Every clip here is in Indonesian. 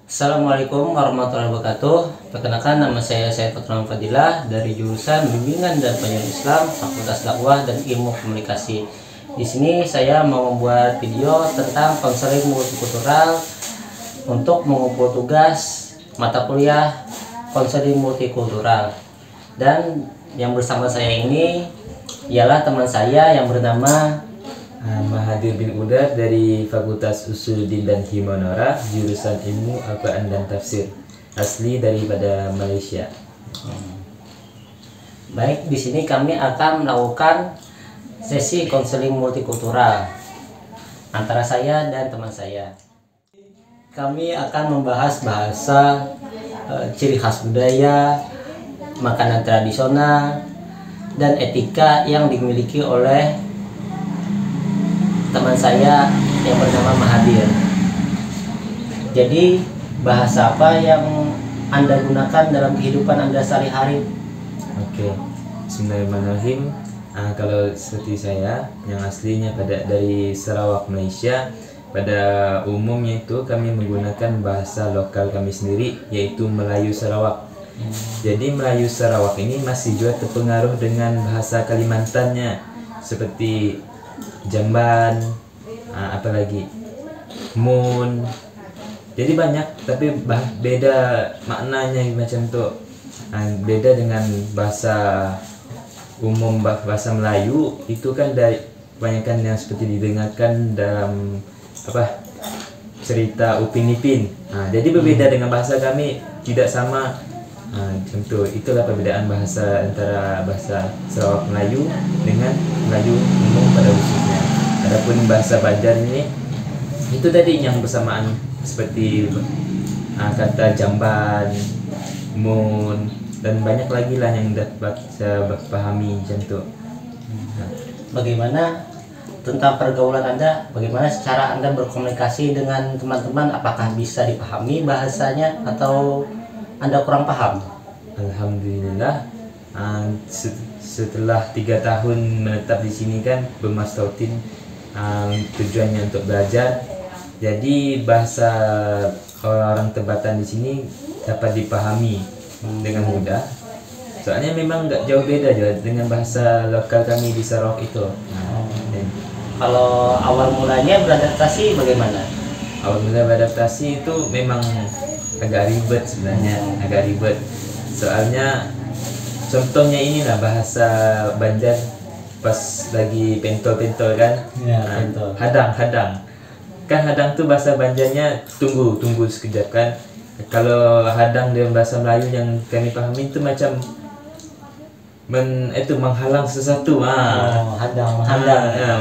Assalamualaikum warahmatullahi wabarakatuh. Perkenalkan, nama saya Putra Fadilah dari jurusan Bimbingan dan Pengajaran Islam, Fakultas Dakwah dan Ilmu Komunikasi. Di sini saya mau membuat video tentang konseling multikultural untuk mengumpul tugas mata kuliah konseling multikultural. Dan yang bersama saya ini ialah teman saya yang bernama Mahathir bin Udar dari Fakultas Usuluddin dan Himanora, jurusan Ilmu Al-Quran dan Tafsir, asli daripada Malaysia. Baik, di sini kami akan melakukan sesi konseling multikultural antara saya dan teman saya. Kami akan membahas bahasa, ciri khas budaya, makanan tradisional, dan etika yang dimiliki oleh teman saya yang bernama Mahathir. Jadi bahasa apa yang Anda gunakan dalam kehidupan Anda sehari-hari? Oke, Bismillahirrahmanirrahim. Kalau seperti saya yang aslinya dari Sarawak, Malaysia, pada umumnya itu kami menggunakan bahasa lokal kami sendiri, yaitu Melayu Sarawak. Jadi Melayu Sarawak ini masih juga terpengaruh dengan bahasa Kalimantannya, seperti jamban, apalagi mun. Jadi banyak, tapi beda maknanya macam tu. Beda dengan bahasa umum, bahasa Melayu itu kan dari kebanyakan yang seperti didengarkan dalam cerita Upin Ipin. Jadi berbeda dengan bahasa kami, tidak sama. Macam tu. Itulah perbedaan bahasa antara bahasa Sarawak Melayu dengan Melayu umum pada khususnya. Adapun bahasa Banjar ini, itu tadi yang bersamaan seperti kata jamban, mun, dan banyak lagi lah yang dapat saya pahami macam tu. Bagaimana tentang pergaulan Anda? Bagaimana cara Anda berkomunikasi dengan teman-teman? Apakah bisa dipahami bahasanya atau Anda kurang paham? Alhamdulillah, setelah 3 tahun menetap di sini kan, bermastautin, tujuannya untuk belajar. Jadi bahasa orang tempatan di sini dapat dipahami dengan mudah. Soalnya memang nggak jauh beda juga dengan bahasa lokal kami di Sarawak itu. Kalau awal mulanya beradaptasi bagaimana? Awal mula beradaptasi itu memang agak ribet sebenarnya, agak ribet. Soalnya contohnya inilah bahasa Banjar pas lagi pentol-pentol kan. Ya, pentol. Hadang. Kan hadang tuh bahasa Banjarnya tunggu sekejap kan. Kalau hadang dalam bahasa Melayu yang kami pahami itu macam menghalang sesuatu.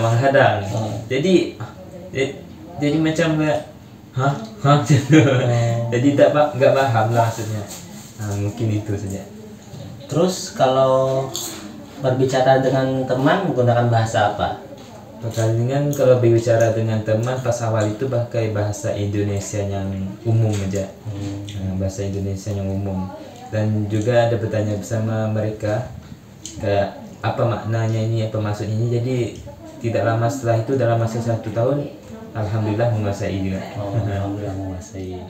Menghadang. Jadi macam jadi nggak paham lah maksudnya. Mungkin itu saja. Terus kalau berbicara dengan teman menggunakan bahasa apa? Pertandingan kalau berbicara dengan teman pas awal itu pakai bahasa Indonesia yang umum aja. Bahasa Indonesia yang umum. Dan juga ada bertanya bersama mereka kayak apa maknanya ini, apa maksudnya ini. Jadi tidak lama setelah itu, dalam masa 1 tahun, alhamdulillah menguasai juga. Alhamdulillah menguasai.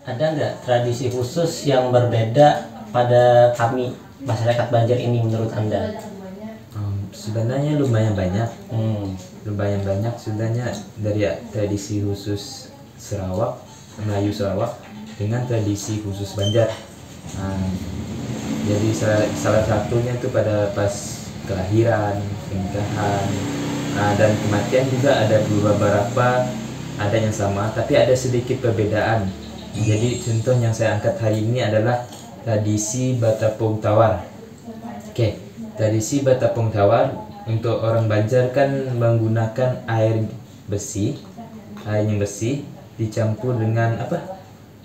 Ada nggak tradisi khusus yang berbeda pada kami masyarakat Banjar ini menurut Anda? Sebenarnya lumayan banyak. Sebenarnya dari tradisi khusus Sarawak, Melayu Sarawak, dengan tradisi khusus Banjar. Jadi salah satunya itu pada pas kelahiran, pernikahan, dan kematian juga ada beberapa, ada yang sama, tapi ada sedikit perbedaan. Jadi contoh yang saya angkat hari ini adalah tradisi Batapung Tawar. Oke, tradisi Batapung Tawar untuk orang Banjar kan menggunakan air yang bersih dicampur dengan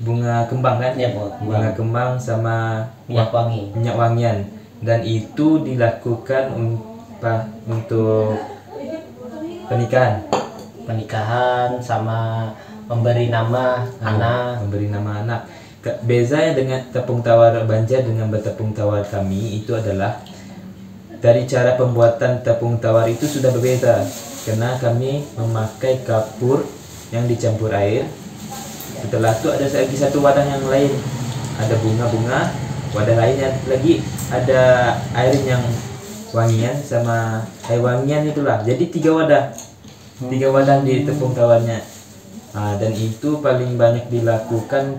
bunga kembang kan? Ya, bunga kembang sama minyak wangian, dan itu dilakukan untuk pernikahan sama memberi nama anak. Bezanya dengan tepung tawar Banjar dengan bertepung tawar kami itu adalah dari cara pembuatan tepung tawar itu sudah berbeda, karena kami memakai kapur yang dicampur air Setelah itu ada lagi satu wadah yang lain, ada bunga-bunga. Wadah lainnya lagi ada air yang wangian sama air wangian itulah. Jadi 3 wadah, 3 wadah di tepung tawarnya. Dan itu paling banyak dilakukan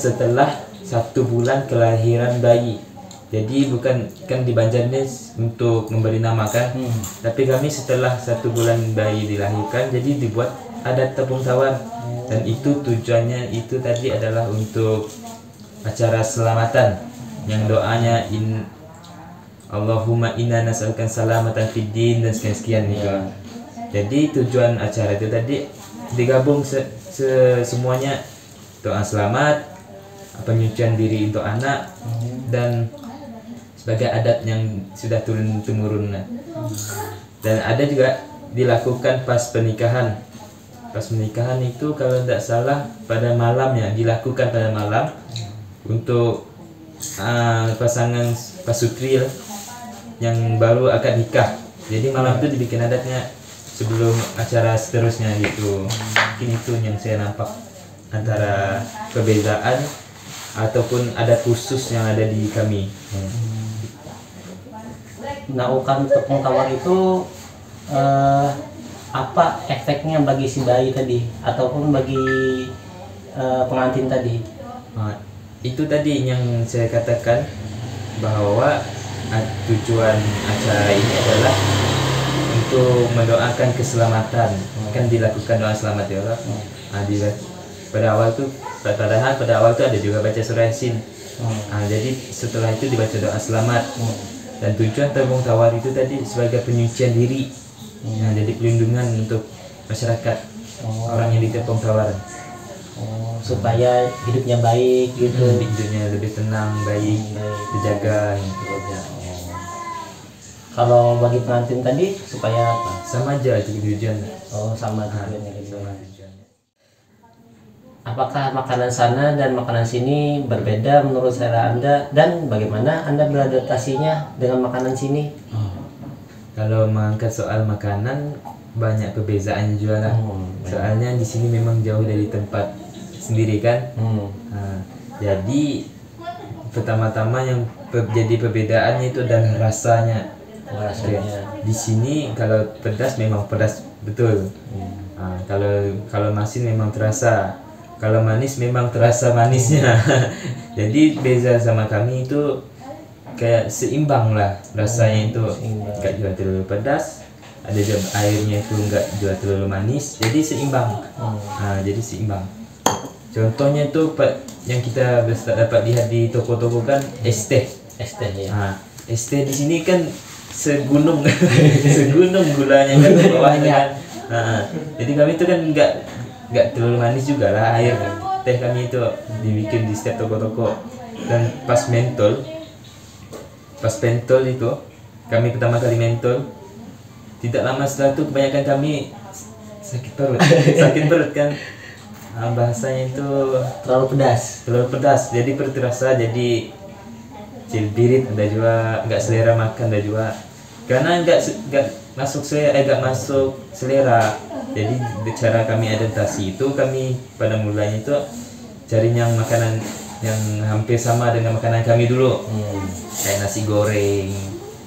setelah 1 bulan kelahiran bayi. Jadi bukan kan di Banjarnes untuk memberi nama kan, tapi kami setelah 1 bulan bayi dilahirkan, jadi dibuat adat tepung tawar. Dan itu tujuannya itu tadi adalah untuk acara selamatan, yang doanya Allahumma inna nas'aluka salamatan fid din dan sekian itu. Jadi tujuan acara itu tadi digabung semuanya, doa selamat, penyucian diri untuk anak, dan sebagai adat yang sudah turun temurun. Dan ada juga dilakukan pas pernikahan. Pas pernikahan itu kalau tidak salah pada malamnya, dilakukan pada malam untuk pasangan pasutri yang baru akan nikah. Jadi malam itu dibikin adatnya sebelum acara seterusnya gitu. Mungkin itu yang saya nampak antara perbedaan ataupun adat khusus yang ada di kami. Naukan tepung tawar itu apa efeknya bagi si bayi tadi ataupun bagi pengantin tadi? Itu tadi yang saya katakan bahwa tujuan acara ini adalah untuk mendoakan keselamatan. Kan dilakukan doa selamat ya Allah. Pada awal tuh ada juga baca surah Yasin. Jadi setelah itu dibaca doa selamat. Dan tujuan tepung tawar itu tadi sebagai penyucian diri, jadi pelindungan untuk masyarakat, orang yang ditepung tawar, supaya hidupnya baik gitu. Hidupnya lebih tenang, baik, dijaga. Kalau bagi pengantin tadi supaya apa? Sama aja itu tujuan. Sama tujuannya gitu. Apakah makanan sana dan makanan sini berbeda menurut selera Anda, dan bagaimana Anda beradaptasinya dengan makanan sini? Kalau mengangkat soal makanan banyak perbezaannya juga lah. Soalnya di sini memang jauh dari tempat sendiri kan. Jadi pertama-tama yang jadi perbedaannya itu adalah rasanya. Di sini kalau pedas memang pedas betul. Kalau masin memang terasa. Kalau manis memang terasa manisnya. Jadi beza sama kami itu kayak seimbang lah rasanya, itu nggak juga terlalu pedas, ada juga airnya itu nggak juga terlalu manis, jadi seimbang. Jadi seimbang. Contohnya itu yang kita dapat lihat di toko-toko kan es teh ya. Es teh di sini kan segunung segunung gulanya kan bawahnya kan. Jadi kami itu kan nggak terlalu manis juga lah air teh kami itu dibikin di setiap toko-toko. Dan pas mentol itu kami pertama kali mentol, tidak lama setelah itu kebanyakan kami sakit perut kan. Bahasanya itu terlalu pedas, jadi perut terasa jadi cilbirit, ada juga nggak selera makan, ada juga karena nggak masuk selera. Jadi cara kami adaptasi itu, kami pada mulanya itu cari yang makanan yang hampir sama dengan makanan kami dulu. Kayak nasi goreng,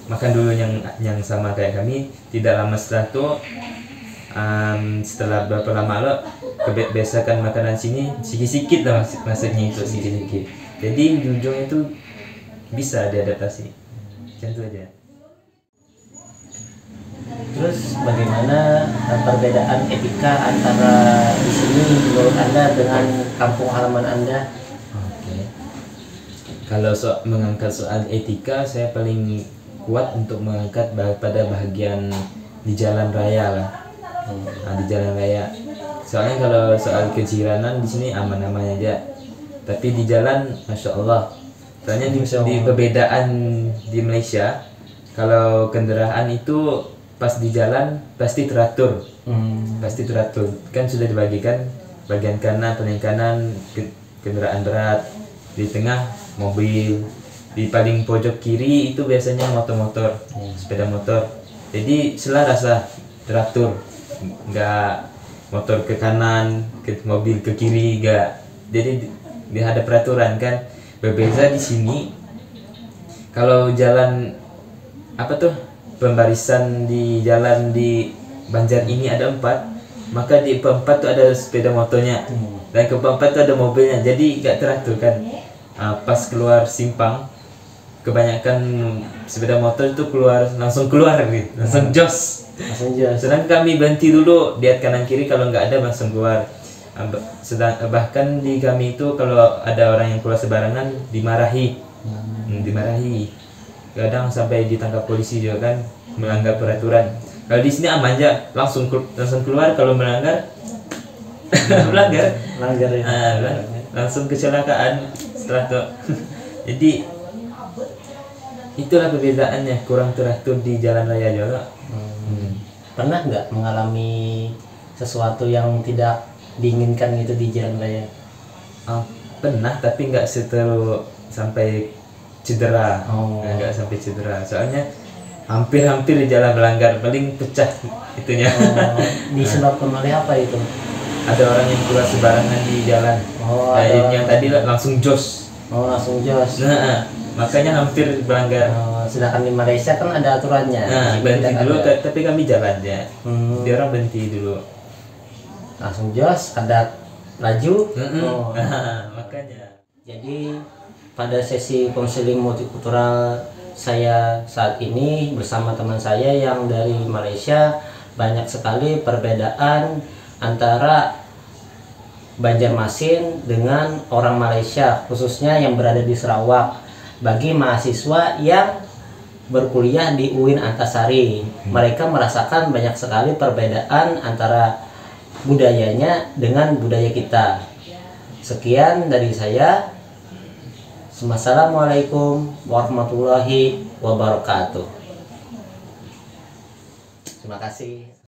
makan dulu yang sama kayak kami. Tidak lama setelah itu, setelah berapa lama lo kebiasakan makanan sini sedikit lah, maksudnya itu sedikit. Jadi ujung itu bisa diadaptasi. Contoh aja. Terus bagaimana perbedaan etika antara di sini menurut Anda dengan kampung halaman Anda? Kalau mengangkat soal etika, saya paling kuat untuk mengangkat pada bahagian di jalan raya lah. Di jalan raya. Soalnya kalau soal kejiranan di sini aman-aman aja. Tapi di jalan, masya Allah. Soalnya di perbedaan di Malaysia, kalau kendaraan itu pas di jalan pasti teratur. Pasti teratur. Kan sudah dibagikan bagian kanan, paling kanan kendaraan berat, di tengah mobil, di paling pojok kiri itu biasanya motor-motor, sepeda motor. Jadi selaras lah, teratur, nggak motor ke kanan, mobil ke kiri, gak. Jadi dia ada peraturan kan. Berbeda di sini, kalau jalan apa tuh pembarisan di jalan di Banjar ini ada 4, maka di keempat tuh ada sepeda motornya, dan keempat tuh ada mobilnya, jadi gak teratur kan. Pas keluar simpang, kebanyakan sepeda motor itu langsung keluar gitu, langsung jos. Sedangkan kami berhenti dulu, lihat kanan kiri, kalau nggak ada langsung keluar. Bahkan di kami itu kalau ada orang yang keluar sembarangan dimarahi, dimarahi. Kadang sampai ditangkap polisi juga kan, melanggar peraturan. Kalau di sini aman aja, langsung keluar. Kalau melanggar, melanggar ya. Langsung kecelakaan setelah itu. Jadi itulah perbedaannya, kurang teratur di jalan raya juga. Pernah nggak mengalami sesuatu yang tidak diinginkan gitu di jalan raya? Pernah, tapi nggak sampai cedera. Nggak sampai cedera, soalnya hampir di jalan melanggar, paling pecah itunya. Disebabkan oleh apa itu? Ada orang yang keluar sembarangan di jalan. Yang tadi langsung jos. Langsung jos. Nah, makanya hampir melanggar. Sedangkan di Malaysia kan ada aturannya. Berhenti dulu, tapi kami jalan ya. Dia orang berhenti dulu. Langsung jos, ada laju. Makanya. Jadi pada sesi konseling multikultural saya saat ini bersama teman saya yang dari Malaysia, banyak sekali perbedaan antara Banjarmasin dengan orang Malaysia, khususnya yang berada di Sarawak. Bagi mahasiswa yang berkuliah di UIN Antasari, mereka merasakan banyak sekali perbedaan antara budayanya dengan budaya kita. Sekian dari saya. Assalamualaikum warahmatullahi wabarakatuh. Terima kasih.